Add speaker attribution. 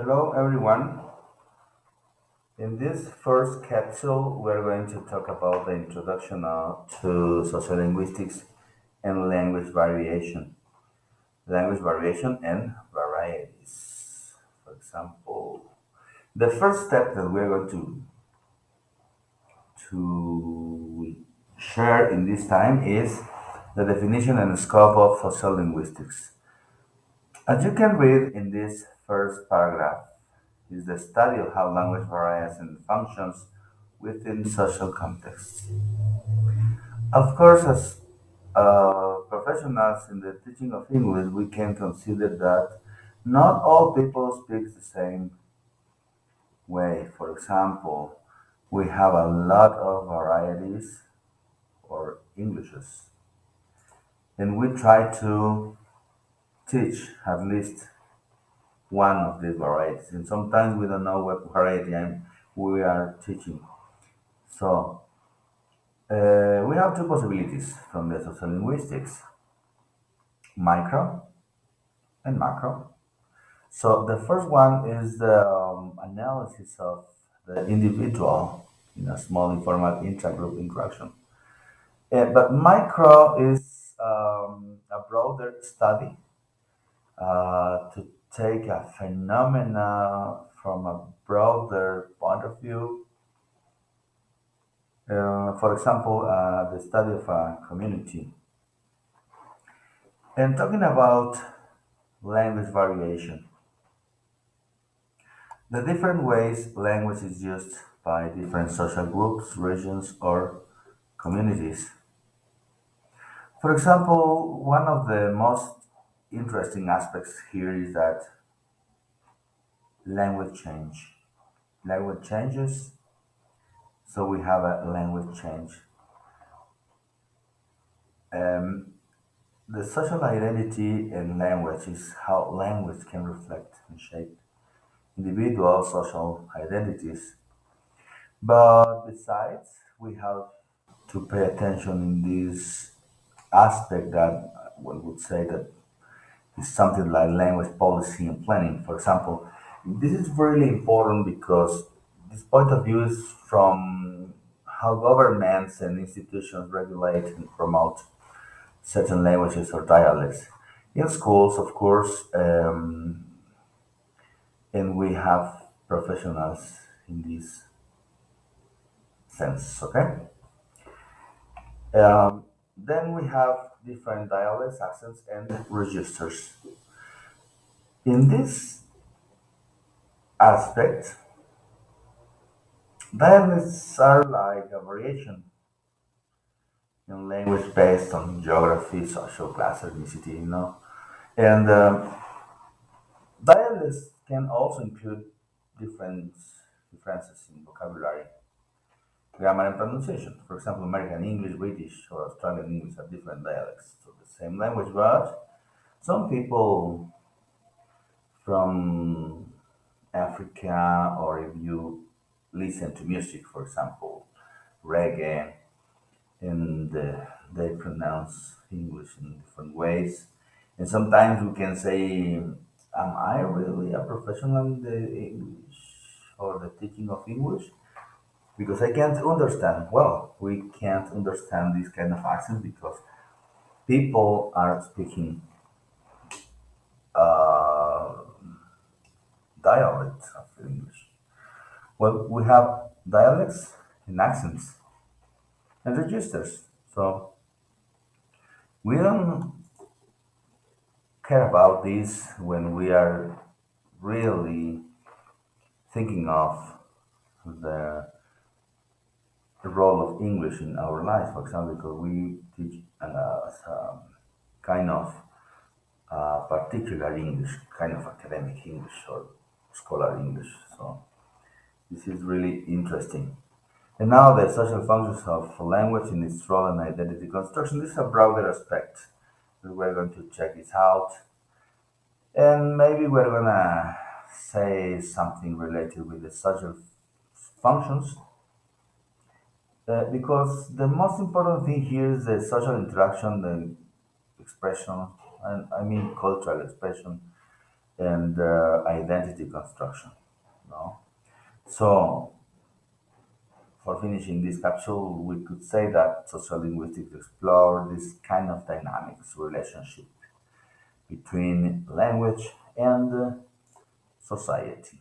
Speaker 1: Hello, everyone. In this first capsule, we're going to talk about the introduction to sociolinguistics and language variation and varieties. For example, the first step that we're going to share in this time is the definition and scope of sociolinguistics. As you can read in this first paragraph, is the study of how language varies and functions within social contexts. Of course, as professionals in the teaching of English, we can consider that not all people speak the same way. For example, we have a lot of varieties or Englishes, and we try to teach at least one of these varieties. And sometimes we don't know what variety we are teaching. So we have two possibilities from the sociolinguistics, micro and macro. So the first one is the analysis of the individual in a small informal intra-group interaction. But micro is a broader study to take a phenomena from a broader point of view. For example, the study of a community. And talking about language variation, the different ways language is used by different social groups, regions, or communities. For example, one of the most interesting aspects here is that language change. Language changes, so we have a language change. Um, the social identity and language is how language can reflect and shape individual social identities. But besides, we have to pay attention in this aspect that one would say that is something like language policy and planning. For example, this is really important because this point of view is from how governments and institutions regulate and promote certain languages or dialects. In schools, of course, and we have professionals in this sense, okay? Then we have different dialects, accents, and registers. In this aspect, dialects are like a variation in language based on geography, social class, ethnicity. And dialects can also include different differences in vocabulary, grammar, and pronunciation. For example, American English, British, or Australian English are different dialects. So the same language, but some people from Africa, or if you listen to music, for example, reggae, and they pronounce English in different ways. And sometimes we can say, am I really a professional in the English or the teaching of English? Because I can't understand. Well, we can't understand this kind of accent because people are speaking uh, dialects of English. Well, we have dialects and accents and registers. So we don't care about this when we are really thinking of the role of English in our lives. For example, because we teach some kind of particular English, kind of academic English or scholar English. So this is really interesting. And now the social functions of language in its role and identity construction. This is a broader aspect that we're going to check this out. And maybe we're gonna say something related with the social functions, because the most important thing here is the social interaction, the expression, and I mean cultural expression, and identity construction. No? So, for finishing this capsule, we could say that social linguistics explore this kind of dynamics relationship between language and society.